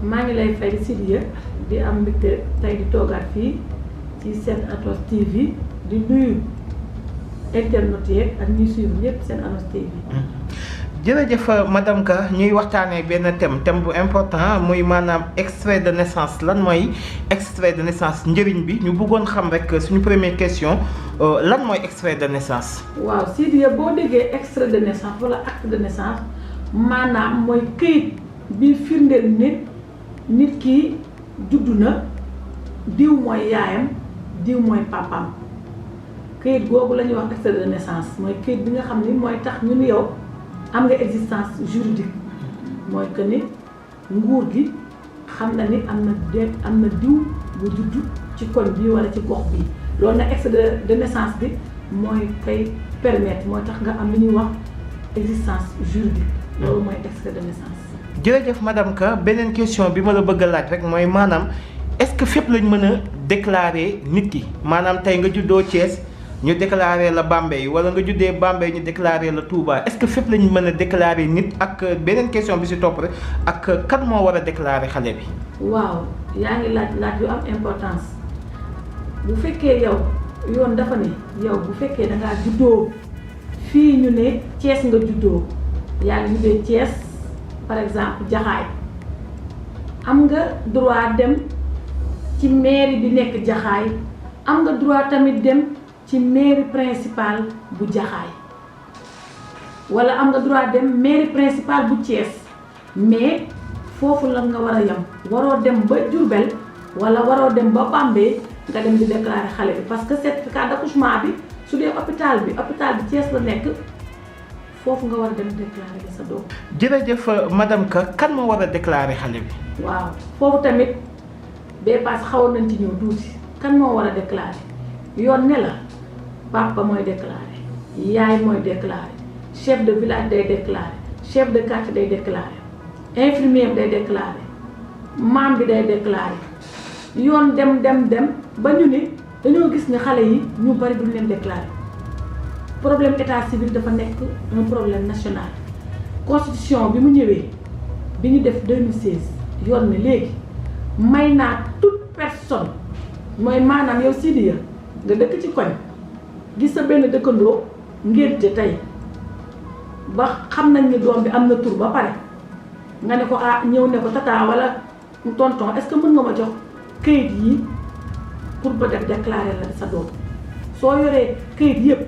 maa ngi lay fay Sidiya di am mbégte tey di toogaat fii ci seen Atos TV di nuyu internet yeeg ak ñuy suivre ñëpp seen Atos TV. jërëjëf madame Ka ñuy waxtaanee benn thème bu important muy maanaam extrait de naissance lan mooy extrait de naissance njëriñ bi ñu bëggoon xam rek suñu première question lan mooy extrait de naissance. waaw Sidiya boo déggee extrait de naissance wala acte de naissance maanaam mooy këyit bi firndeel nit ki juddu na diw mooy yaayam diw mooy papaam këyit googu la ñuy wax extrait de naissance mooy këyit bi nga xam ni mooy tax ñu ni yow am nga existence juridique mooy que ni nguur gi xam na ni am na diw bu juddu ci koñ bi wala ci gox bi loolu nag extrait de naissance bi mooy kay permettre mooy tax nga am li ñuy wax existence juridique loolu mooy extrait de naissance. jërëjëf madame Ka beneen question bi ma la bëgg a laaj rek mooy maanaam est-ce que fépp lañ mën a déclarer nit ki maanaam tey nga juddoo Thiès ñu déclarer la Bambey wala nga juddee Bambey ñu déclarer la Touba est-ce que fépp lañ mën a déclarer nit ak beneen question bi ci topp rek ak kan moo war a déclarer xale bi. waaw yaa ngi laaj yu am importance bu fekkee yow yoon dafa ne yow bu fekkee da ngaa juddoo fii ñu ne Thiès nga juddoo yaa ngi juddee Thiès. par exemple Jaxaay am nga droit dem ci mairie bi nekk Jaxaay am nga droit tamit dem ci mairie principale bu Jaxaay wala am nga droit dem mairie principale bu Thiès mais foofu la nga war a yem waroo dem ba Diourbel wala waroo dem ba Bambey nga dem di déclarer xale bi parce que certificat d'accouchement bi su dee hôpital bi Thiès la nekk foofu nga war a dem déclarer sa doom. jërëjëf madame Ka kan moo war a déclarer xale bi. waaw foofu tamit bee paas xawoon nañ ci ñëw tuuti kan moo war a déclarer yoon ne la papa mooy déclarer yaay mooy déclarer chef de village day déclarer chef de quartier day déclarer infirmier day déclarer maam bi day déclarer yoon dem ba ñu ne dañoo gis ne xale yi ñu bari duñ leen déclarer. problème état civil dafa nekk un problème national constitution bi mu ñëwee bi ñu def 2016 yoon ne léegi may naa toute personne mooy maanaam yow Sidiya nga dëkk ci koñ gis sa benn dëkkandoo ngénte tey ba xam nañ ni doom bi am na tur ba pare nga ne ko ñëw ne ko tata wala tonton est-ce que mën nga ma jox këyit yi pour ba def déclarer la sa doom soo yoree këyit yëpp.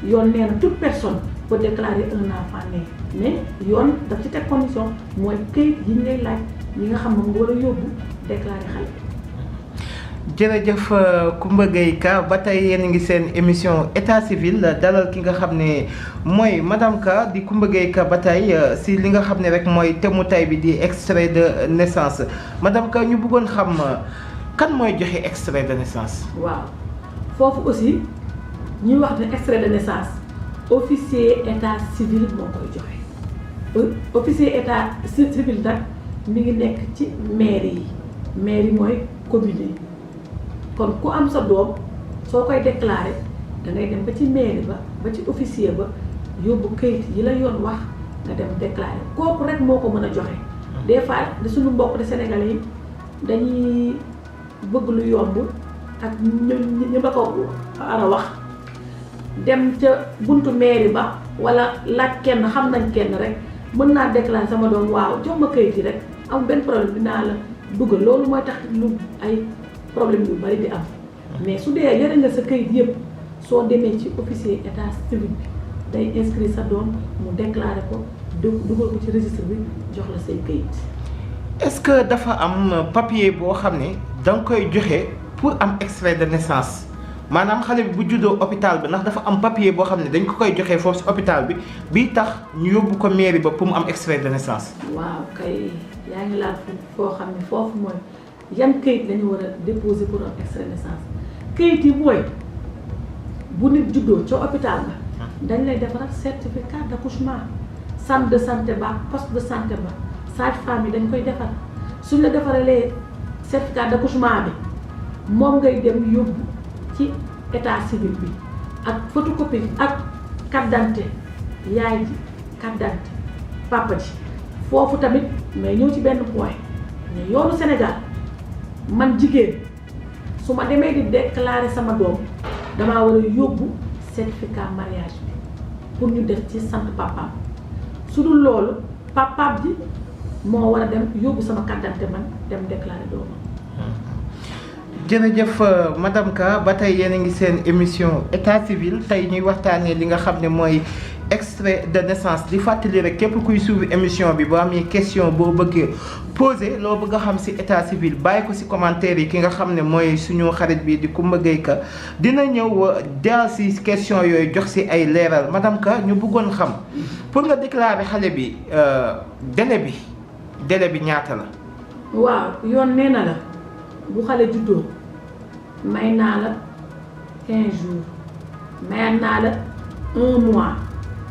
yoon nee na toute personne peut déclarer un enfant né mais yoon daf ci teg condition mooy këyit yi ñu lay laaj ñi nga xam moom nga war a yóbbu déclarer xale. jërëjëf Coumba Gaye Ka ba tey yéen a ngi seen émission état civil dalal ki nga xam ne mooy madame Ka di Coumba Gaye Ka ba tey si li nga xam ne rek mooy thème mu tay bi di extrait de naissance madame Ka ñu bëggoon xam kan mooy joxe extrait de naissance. waaw foofu aussi. ñuy wax ne extrait de naissance officier état civil moo koy joxe officier état civil nag mi ngi nekk ci mairie yi mooy commune yi kon ku am sa doom soo koy déclarer da ngay dem ba ci mairie ba ci officier ba yóbbu kayit yi la yoon wax nga dem déclarer kooku rek moo ko mën a joxe. des fois de suñu mbokk de Sénégalais yi dañuy bëgg lu yomb ak ñu ba ko war a wax. dem ca buntu mairie ba wala laaj kenn xam nañ kenn rek mën naa déclarer sama doom waaw jox ma kayit yi rek am benn problème dinaa la dugal loolu mooy tax lu ay problème yu bari di am mais su dee yore nga sa kayit yëpp soo demee ci officier état civil bi day inscrire sa doom mu déclarer ko dugal ko ci registre bi jox la say kayit. est-ce que dafa am papier boo xam ne da nga koy joxe pour am extrait de naissance. maanaam xale bi bu juddoo hôpital bi ndax dafa am papier boo xam ne dañ ko koy joxee foofu si hôpital bi bii tax ñu yóbbu ko mairie ba pour mu am extrait de naissance. waaw kay yaa ngi laal foo xam ne foofu mooy yan këyit lañu war a déposer pour am extrait de naissance këyit yi mooy bu nit juddoo ca hôpital ba dañ lay defaral certificat d'accouchement centre de santé ba poste de santé ba sage-femme yi dañ koy defar suñ la defaralee certificat d'accouchement bi moom ngay dem yóbbu ci état civil bi ak photocopie ak carte d'identité yaay ji carte d'identité papa ji foofu tamit mais ñëw ci benn point mais yoonu Sénégal man jigéen su ma demee di déclarer sama doom damaa war a yóbbu certificat mariage bi pour ñu def ci sant papaam su dul loolu papaam ji moo war a dem yóbbu sama carte d'identité man dem déclarer doomam. jërëjëf madame Ka ba tey yéen a ngi seen émission état civil tey ñuy waxtaanee li nga xam ne mooy extrait de naissance di fàttali rek képp kuy suivre émission bi boo amee question boo bëggee posé loo bëgg a xam ci état civil bàyyi ko ci commentaire yi ki nga xam ne mooy suñu xarit bi di Coumba Gaye Ka dina ñëw del ci question yooyu jox ci ay leeral madame Ka ñu bëggoon xam pour nga déclarer xale bi délai bi ñaata la. waaw yoon nee na la bu xale juddoo may naa la 15 jours mayaat naa la 1 mois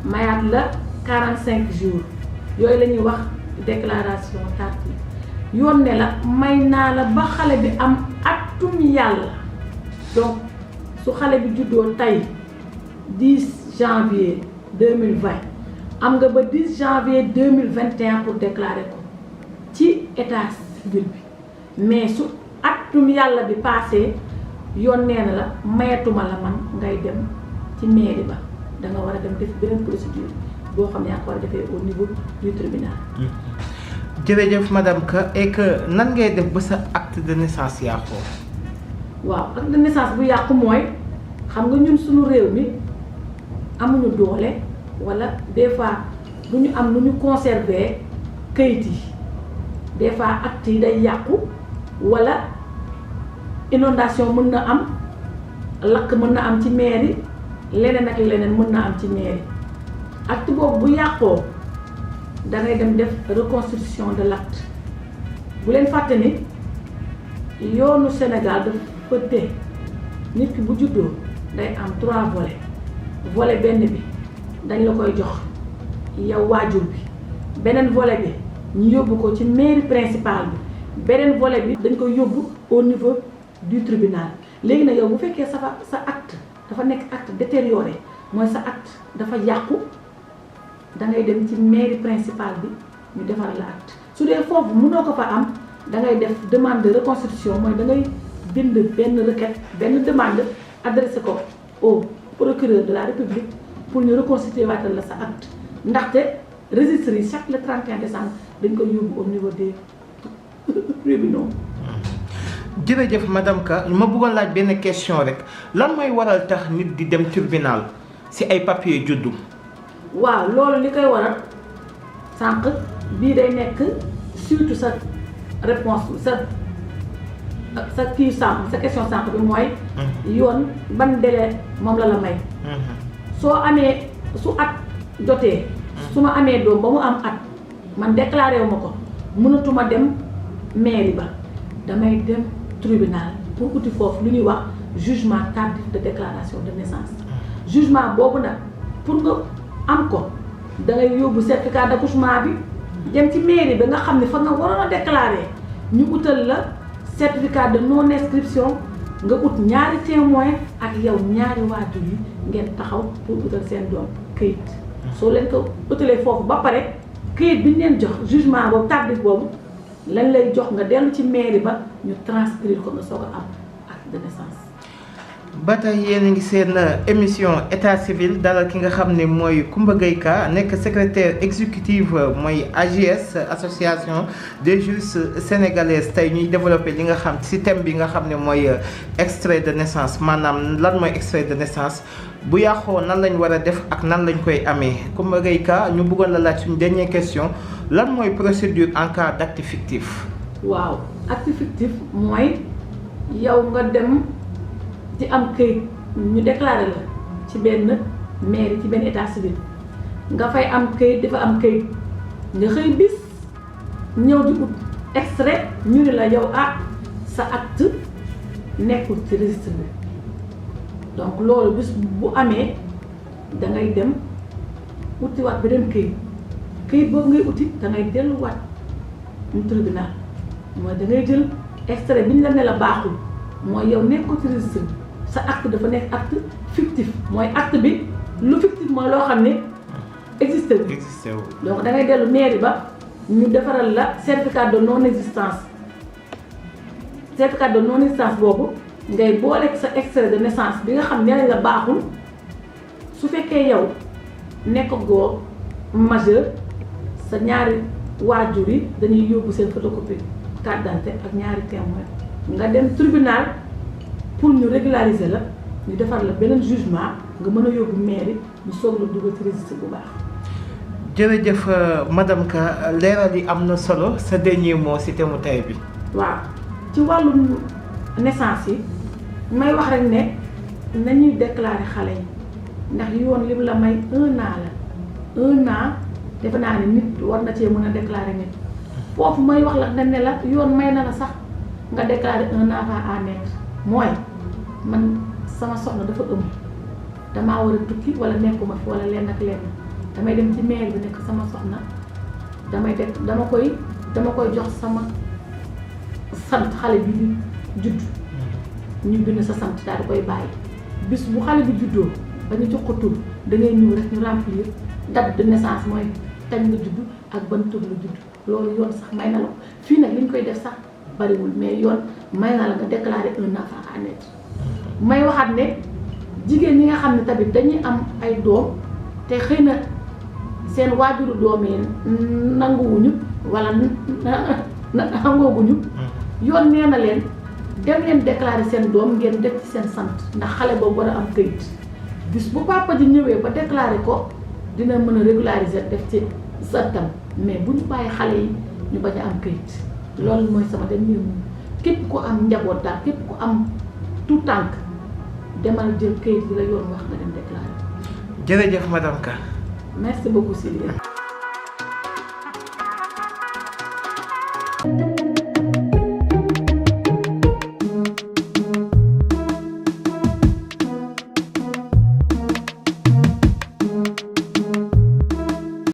mayaat la 45 jours yooyu la ñuy wax déclaration tardive yoon ne la may naa la ba xale bi am atum yàlla donc su xale bi juddoo tey 10 janvier 2020 am nga ba 10 janvier 2021 pour déclarer ko ci état civil bi mais su atum yàlla bi passé yoon nee na la mayatuma la man ngay dem ci mairie ba da nga war a dem def beneen procédure boo xam ne yaa ko war a defee au niveau du tribunal. jërëjëf madame Ka et que nan ngay def ba sa acte de naissance yàqoo. waaw acte de naissance bu yàqu mooy xam nga ñun suñu réew mi amuñu doole wala des fois du ñu am nu ñu conserver kayit yi des fois acte yi day yàqu wala inondation mën na am lakk mën na am ci mairie leneen ak leneen mën na am ci mairie acte boobu bu yàqoo da ngay dem def reconstitution de l'acte bu leen fàtte ni yoonu Sénégal dafa tëj nit ki bu juddoo day am 3 volets volet benn bi dañ la koy jox yow waajur bi beneen volet bi ñu yóbbu ko ci mairie principale bi beneen volet bi dañ koy yóbbu au niveau du tribunal léegi nag yow bu fekkee sa acte dafa nekk acte détérioré mooy sa acte dafa yàqu da ngay dem ci mairie principale bi ñu defar la acte su dee foofu mënoo ko fa am da ngay def demande de reconstitution mooy da ngay bind benn requête benn demande adressé ko au procureur de la République pour ñu reconstituer waatal la sa acte ndaxte registre yi chaque le 31 décembre dañ koy yóbbu au niveau des tribunaux. jërëjëf madame Ka ma bëggoon laaj benn question rek lan mooy waral tax nit di dem tribunal ci ay papier juddu. waaw loolu li koy waral sànq bii day nekk surtout sa réponse sa kii sànq sa question sànq bi mooy. yoon ban délai moom la may. soo amee su at jotee. su ma amee doom ba mu am at man déclaré wu ma ko mënatuma dem mairie ba damay dem tribunal pour uti foofu lu ñuy wax jugement tardif de déclaration de naissance jugement boobu nag pour nga am ko da ngay yóbbu certificat d'accouchement bi dem ci mairie ba nga xam ne fa nga waroon a déclarer ñu utal la certificat de non inscription nga ut ñaari témoin ak yow ñaari waajur yi ngeen taxaw pour utal seen doom këyit soo leen ko utalee foofu ba pare këyit bi ñu leen jox jugement boobu tardif boobu lañ lay jox nga dellu ci mairie ba ñu transcrire ko nga soog a am acte de naissance. ba tey yéen a ngi seen émission état civil dalal ki nga xam ne mooy Coumba Gaye Ka nekk secrétaire exécutive mooy AJS association des juristes sénégalaises tey ñuy développé li nga xam ci thème bi nga xam ne mooy extrait de naissance maanaam lan mooy extrait de naissance bu yàqoo nan lañ war a def ak nan lañ koy amee Coumba Gaye Ka ñu bëggoon la laaj suñu dernière question lan mooy procédure en cas d'acte fictif. waaw acte fictif mooy yow nga dem. ci am këyit ñu déclaré la ci benn mairie ci benn état civil nga fay am këyit dafa am këyit nga xëy bis ñëw di ut extrait ñu ne la yow sa acte nekkul ci registre bi donc loolu bis bu amee da ngay dem utiwaat beneen këyit boobu ngay uti da ngay delluwaat ñu tribunal mooy da ngay jël extrait bi ñu la ne la baaxul mooy yow nekkul ci registre bi sa acte dafa nekk acte fictif mooy acte bi lu fictif mooy loo xam ne existé wu donc da ngay dellu mairie ba ñu defaral la certificat de non existence certificat de non existence boobu ngay boole sa extrait de naissance bi nga xam ne la baaxul su fekkee yow nekk goo majeur sa ñaari waajur yi dañuy yóbbu seen photocopie carte d'identité ak ñaari témoin nga dem tribunal pour ñu régulariser la ñu defar la beneen jugement nga mën a yóbbu mairie ñu soog la dugal ci registre bu baax. jërëjëf madame Ka leeral yi am na solo sa dernier mot ci thème mu tey bi. waaw ci wàllum naissance yi may wax rek ne nañuy déclarer xale yi ndax yoon lim la may 1 an la 1 an defe naa ne nit war na cee mën a déclarer nit foofu may wax la ne la yoon may na la sax nga déclarer 1 enfant à naître mooy man sama soxna dafa ëmb damaa war a tukki wala nekkuma fi wala lenn ak lenn damay dem ci mairie bi nekk sama soxna dama koy jox sama sant xale bi di judd ñu bind sa sant daal di koy bàyyi bis bu xale bi juddoo ba ñu jox ko tur da ngay ñëw rek ñu remplir date de naissance mooy kañ nga judd ak ban tur la judd loolu yoon sax may na la ko fii nag li ñu koy def sax bariwul mais yoon may na la nga déclarer 1 enfant à naître may waxaat ne jigéen ñi nga xam ne tamit dañuy am ay doom te xëy na seen waajuru doom yi nanguwuñu wala nangooguñu yoon nee na leen dem leen déclarer seen doom ngeen def ci seen sant ndax xale boobu war a am këyit bis bu papa ji ñëwee ba déclarer ko dina mën a régulariser def ci santam mais bu ñu bàyyi xale yi ñu bañ a am këyit loolu mooy sama dernier mot képp ku am njaboot daal képp ku am tout tànk demal jël këyit bi la yoon wax nga dem déclarer. jërëjëf madame Ka. merci beaucoup Sylvia.